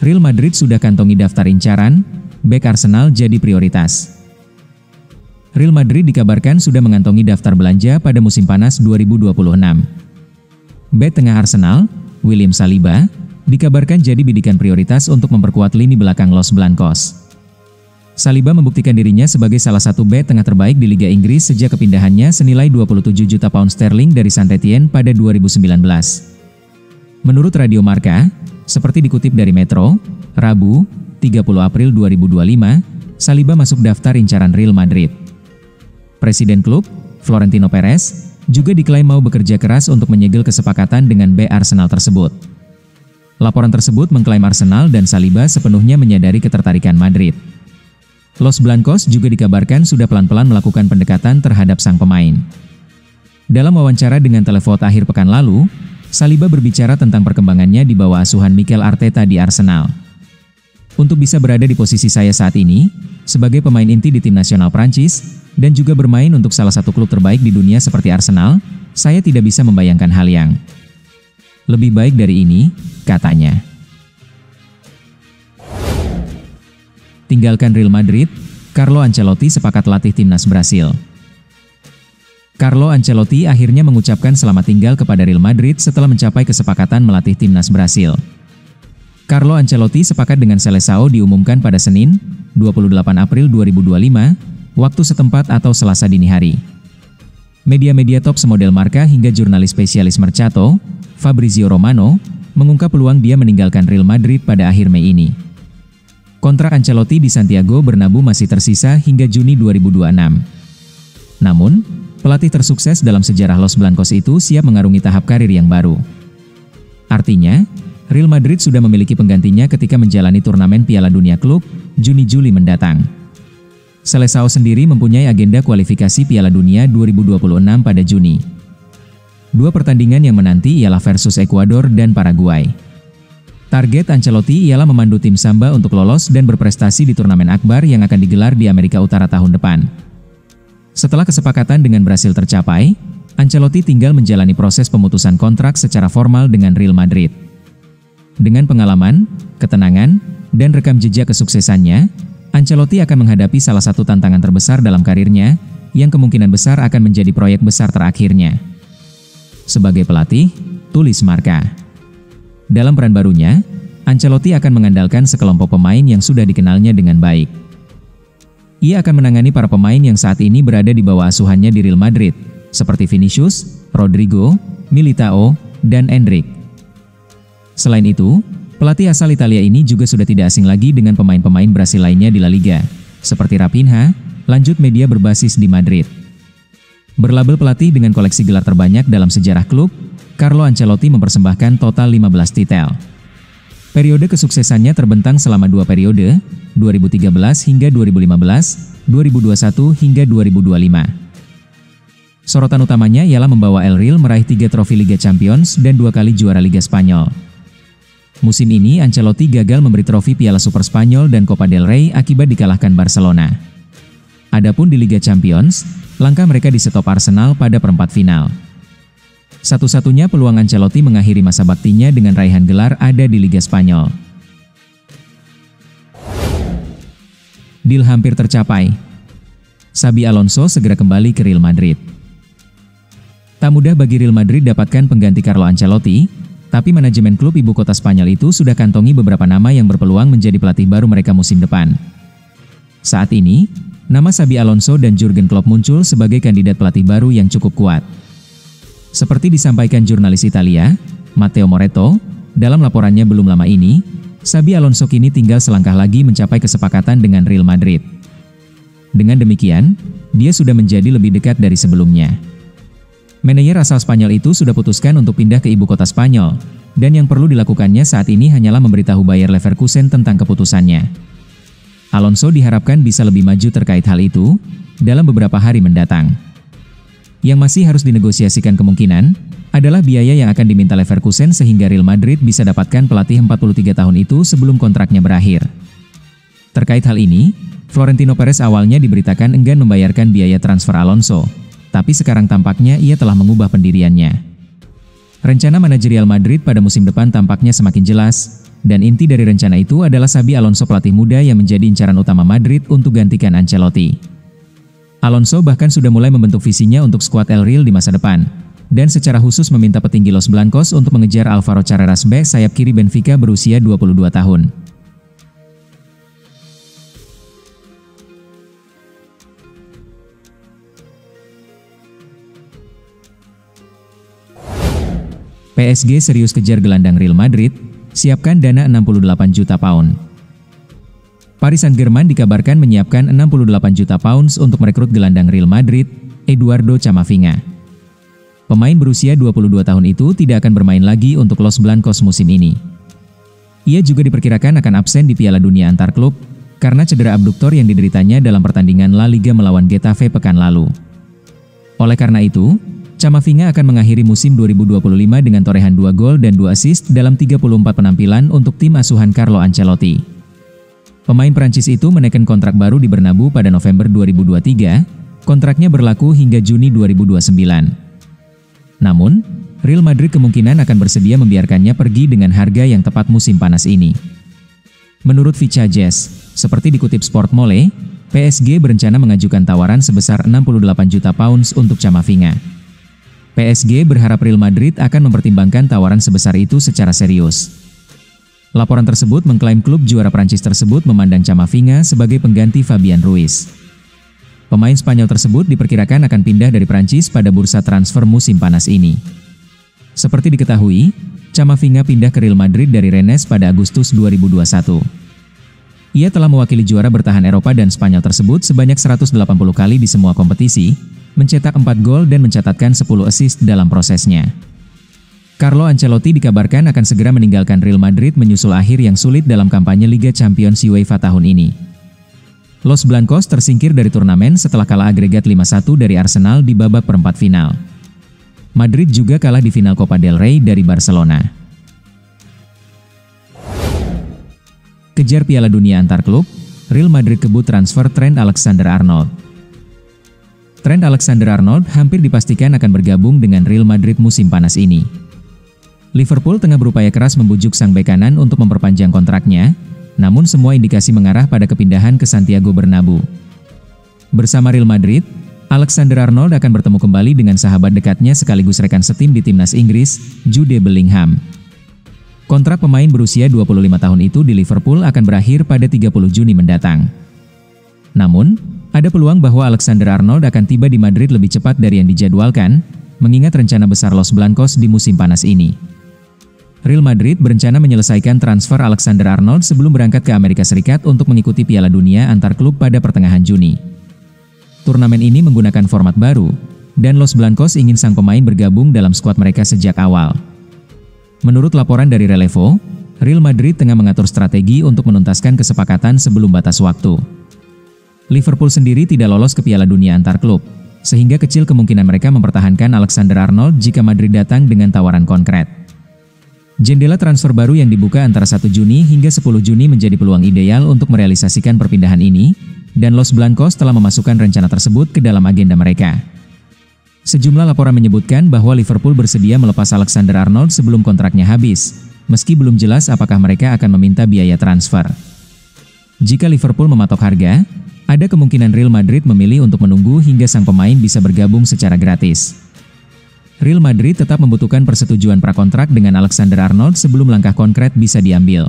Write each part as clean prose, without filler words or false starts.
Real Madrid sudah kantongi daftar incaran, bek Arsenal jadi prioritas. Real Madrid dikabarkan sudah mengantongi daftar belanja pada musim panas 2026. Bek tengah Arsenal, William Saliba, dikabarkan jadi bidikan prioritas untuk memperkuat lini belakang Los Blancos. Saliba membuktikan dirinya sebagai salah satu bek tengah terbaik di Liga Inggris sejak kepindahannya senilai 27 juta pound sterling dari Saint-Étienne pada 2019. Menurut Radio Marca, seperti dikutip dari Metro, Rabu, 30 April 2025, Saliba masuk daftar incaran Real Madrid. Presiden klub, Florentino Perez, juga diklaim mau bekerja keras untuk menyegel kesepakatan dengan bek Arsenal tersebut. Laporan tersebut mengklaim Arsenal dan Saliba sepenuhnya menyadari ketertarikan Madrid. Los Blancos juga dikabarkan sudah pelan-pelan melakukan pendekatan terhadap sang pemain. Dalam wawancara dengan Televote akhir pekan lalu, Saliba berbicara tentang perkembangannya di bawah asuhan Mikel Arteta di Arsenal. Untuk bisa berada di posisi saya saat ini, sebagai pemain inti di tim nasional Prancis, dan juga bermain untuk salah satu klub terbaik di dunia seperti Arsenal, saya tidak bisa membayangkan hal yang lebih baik dari ini, katanya. Tinggalkan Real Madrid, Carlo Ancelotti sepakat latih timnas Brasil. Carlo Ancelotti akhirnya mengucapkan selamat tinggal kepada Real Madrid setelah mencapai kesepakatan melatih timnas Brasil. Carlo Ancelotti sepakat dengan Seleção diumumkan pada Senin, 28 April 2025, waktu setempat atau Selasa dini hari. Media-media top semodel Marca hingga jurnalis spesialis Mercato, Fabrizio Romano, mengungkap peluang dia meninggalkan Real Madrid pada akhir Mei ini. Kontrak Ancelotti di Santiago Bernabéu masih tersisa hingga Juni 2026. Namun, pelatih tersukses dalam sejarah Los Blancos itu siap mengarungi tahap karir yang baru. Artinya, Real Madrid sudah memiliki penggantinya ketika menjalani turnamen Piala Dunia Klub, Juni-Juli mendatang. Seleção sendiri mempunyai agenda kualifikasi Piala Dunia 2026 pada Juni. Dua pertandingan yang menanti ialah versus Ekuador dan Paraguay. Target Ancelotti ialah memandu tim Samba untuk lolos dan berprestasi di turnamen akbar yang akan digelar di Amerika Utara tahun depan. Setelah kesepakatan dengan Brasil tercapai, Ancelotti tinggal menjalani proses pemutusan kontrak secara formal dengan Real Madrid. Dengan pengalaman, ketenangan, dan rekam jejak kesuksesannya, Ancelotti akan menghadapi salah satu tantangan terbesar dalam karirnya, yang kemungkinan besar akan menjadi proyek besar terakhirnya. Sebagai pelatih, tulis Marca. Dalam peran barunya, Ancelotti akan mengandalkan sekelompok pemain yang sudah dikenalnya dengan baik. Ia akan menangani para pemain yang saat ini berada di bawah asuhannya di Real Madrid, seperti Vinicius, Rodrigo, Militao, dan Endrick. Selain itu, pelatih asal Italia ini juga sudah tidak asing lagi dengan pemain-pemain Brasil lainnya di La Liga, seperti Raphinha, lanjut media berbasis di Madrid. Berlabel pelatih dengan koleksi gelar terbanyak dalam sejarah klub, Carlo Ancelotti mempersembahkan total 15 titel. Periode kesuksesannya terbentang selama dua periode, 2013 hingga 2015, 2021 hingga 2025. Sorotan utamanya ialah membawa El Real meraih 3 trofi Liga Champions dan 2 kali juara Liga Spanyol. Musim ini Ancelotti gagal memberi trofi Piala Super Spanyol dan Copa del Rey akibat dikalahkan Barcelona. Adapun di Liga Champions, langkah mereka disetop Arsenal pada perempat final. Satu-satunya peluang Ancelotti mengakhiri masa baktinya dengan raihan gelar ada di Liga Spanyol. Deal hampir tercapai. Xabi Alonso segera kembali ke Real Madrid. Tak mudah bagi Real Madrid dapatkan pengganti Carlo Ancelotti, tapi manajemen klub ibu kota Spanyol itu sudah kantongi beberapa nama yang berpeluang menjadi pelatih baru mereka musim depan. Saat ini, nama Xabi Alonso dan Jurgen Klopp muncul sebagai kandidat pelatih baru yang cukup kuat. Seperti disampaikan jurnalis Italia, Matteo Moretto, dalam laporannya belum lama ini, Xabi Alonso kini tinggal selangkah lagi mencapai kesepakatan dengan Real Madrid. Dengan demikian, dia sudah menjadi lebih dekat dari sebelumnya. Manajer asal Spanyol itu sudah putuskan untuk pindah ke ibu kota Spanyol, dan yang perlu dilakukannya saat ini hanyalah memberitahu Bayer Leverkusen tentang keputusannya. Alonso diharapkan bisa lebih maju terkait hal itu dalam beberapa hari mendatang. Yang masih harus dinegosiasikan kemungkinan adalah biaya yang akan diminta Leverkusen sehingga Real Madrid bisa dapatkan pelatih 43 tahun itu sebelum kontraknya berakhir. Terkait hal ini, Florentino Perez awalnya diberitakan enggan membayarkan biaya transfer Alonso, tapi sekarang tampaknya ia telah mengubah pendiriannya. Rencana manajerial Madrid pada musim depan tampaknya semakin jelas, dan inti dari rencana itu adalah Xabi Alonso, pelatih muda yang menjadi incaran utama Madrid untuk gantikan Ancelotti. Alonso bahkan sudah mulai membentuk visinya untuk skuad El Real di masa depan, dan secara khusus meminta petinggi Los Blancos untuk mengejar Alvaro Carreras, bek sayap kiri Benfica berusia 22 tahun. PSG serius kejar gelandang Real Madrid, siapkan dana 68 juta pound. Paris Saint-Germain dikabarkan menyiapkan 68 juta pounds untuk merekrut gelandang Real Madrid, Eduardo Camavinga. Pemain berusia 22 tahun itu tidak akan bermain lagi untuk Los Blancos musim ini. Ia juga diperkirakan akan absen di Piala Dunia antar klub karena cedera abduktor yang dideritanya dalam pertandingan La Liga melawan Getafe pekan lalu. Oleh karena itu, Camavinga akan mengakhiri musim 2025 dengan torehan 2 gol dan 2 assist dalam 34 penampilan untuk tim asuhan Carlo Ancelotti. Pemain Prancis itu menekan kontrak baru di Bernabeu pada November 2023, kontraknya berlaku hingga Juni 2029. Namun, Real Madrid kemungkinan akan bersedia membiarkannya pergi dengan harga yang tepat musim panas ini. Menurut Vichages, seperti dikutip Sport Mole, PSG berencana mengajukan tawaran sebesar 68 juta pounds untuk Camavinga. PSG berharap Real Madrid akan mempertimbangkan tawaran sebesar itu secara serius. Laporan tersebut mengklaim klub juara Prancis tersebut memandang Camavinga sebagai pengganti Fabian Ruiz. Pemain Spanyol tersebut diperkirakan akan pindah dari Prancis pada bursa transfer musim panas ini. Seperti diketahui, Camavinga pindah ke Real Madrid dari Rennes pada Agustus 2021. Ia telah mewakili juara bertahan Eropa dan Spanyol tersebut sebanyak 180 kali di semua kompetisi, mencetak 4 gol dan mencatatkan 10 assist dalam prosesnya. Carlo Ancelotti dikabarkan akan segera meninggalkan Real Madrid menyusul akhir yang sulit dalam kampanye Liga Champions UEFA tahun ini. Los Blancos tersingkir dari turnamen setelah kalah agregat 5-1 dari Arsenal di babak perempat final. Madrid juga kalah di final Copa del Rey dari Barcelona. Kejar Piala Dunia antar klub, Real Madrid kebut transfer Trent Alexander-Arnold. Trent Alexander-Arnold hampir dipastikan akan bergabung dengan Real Madrid musim panas ini. Liverpool tengah berupaya keras membujuk sang bek kanan untuk memperpanjang kontraknya, namun semua indikasi mengarah pada kepindahan ke Santiago Bernabeu. Bersama Real Madrid, Alexander-Arnold akan bertemu kembali dengan sahabat dekatnya sekaligus rekan setim di timnas Inggris, Jude Bellingham. Kontrak pemain berusia 25 tahun itu di Liverpool akan berakhir pada 30 Juni mendatang. Namun, ada peluang bahwa Alexander-Arnold akan tiba di Madrid lebih cepat dari yang dijadwalkan, mengingat rencana besar Los Blancos di musim panas ini. Real Madrid berencana menyelesaikan transfer Alexander-Arnold sebelum berangkat ke Amerika Serikat untuk mengikuti Piala Dunia antar klub pada pertengahan Juni. Turnamen ini menggunakan format baru, dan Los Blancos ingin sang pemain bergabung dalam skuad mereka sejak awal. Menurut laporan dari Relevo, Real Madrid tengah mengatur strategi untuk menuntaskan kesepakatan sebelum batas waktu. Liverpool sendiri tidak lolos ke Piala Dunia antar klub, sehingga kecil kemungkinan mereka mempertahankan Alexander-Arnold jika Madrid datang dengan tawaran konkret. Jendela transfer baru yang dibuka antara 1 Juni hingga 10 Juni menjadi peluang ideal untuk merealisasikan perpindahan ini, dan Los Blancos telah memasukkan rencana tersebut ke dalam agenda mereka. Sejumlah laporan menyebutkan bahwa Liverpool bersedia melepas Alexander-Arnold sebelum kontraknya habis, meski belum jelas apakah mereka akan meminta biaya transfer. Jika Liverpool mematok harga, ada kemungkinan Real Madrid memilih untuk menunggu hingga sang pemain bisa bergabung secara gratis. Real Madrid tetap membutuhkan persetujuan prakontrak dengan Alexander-Arnold sebelum langkah konkret bisa diambil.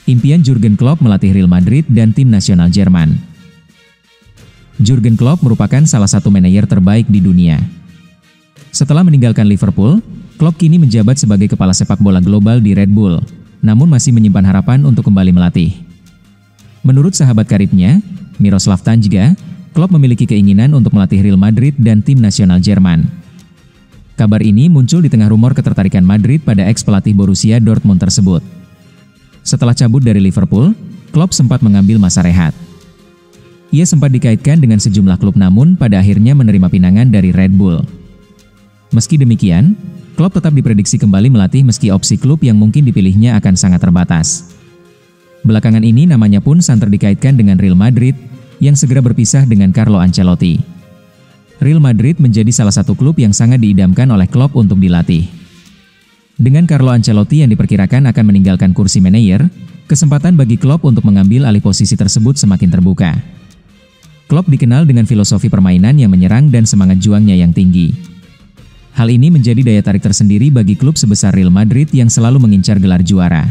Impian Jurgen Klopp melatih Real Madrid dan tim nasional Jerman. Jurgen Klopp merupakan salah satu manajer terbaik di dunia. Setelah meninggalkan Liverpool, Klopp kini menjabat sebagai kepala sepak bola global di Red Bull, namun masih menyimpan harapan untuk kembali melatih. Menurut sahabat karibnya, Miroslav Tanjga, Klopp memiliki keinginan untuk melatih Real Madrid dan tim nasional Jerman. Kabar ini muncul di tengah rumor ketertarikan Madrid pada ex-pelatih Borussia Dortmund tersebut. Setelah cabut dari Liverpool, Klopp sempat mengambil masa rehat. Ia sempat dikaitkan dengan sejumlah klub namun pada akhirnya menerima pinangan dari Red Bull. Meski demikian, Klopp tetap diprediksi kembali melatih meski opsi klub yang mungkin dipilihnya akan sangat terbatas. Belakangan ini namanya pun santer dikaitkan dengan Real Madrid, yang segera berpisah dengan Carlo Ancelotti. Real Madrid menjadi salah satu klub yang sangat diidamkan oleh Klopp untuk dilatih. Dengan Carlo Ancelotti yang diperkirakan akan meninggalkan kursi manajer, kesempatan bagi Klopp untuk mengambil alih posisi tersebut semakin terbuka. Klopp dikenal dengan filosofi permainan yang menyerang dan semangat juangnya yang tinggi. Hal ini menjadi daya tarik tersendiri bagi klub sebesar Real Madrid yang selalu mengincar gelar juara.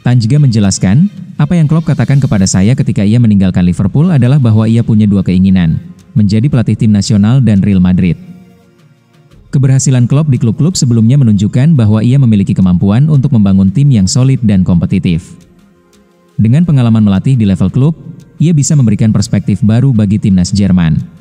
Tan juga menjelaskan, apa yang Klopp katakan kepada saya ketika ia meninggalkan Liverpool adalah bahwa ia punya dua keinginan, menjadi pelatih tim nasional dan Real Madrid. Keberhasilan Klopp di klub-klub sebelumnya menunjukkan bahwa ia memiliki kemampuan untuk membangun tim yang solid dan kompetitif. Dengan pengalaman melatih di level klub, ia bisa memberikan perspektif baru bagi timnas Jerman.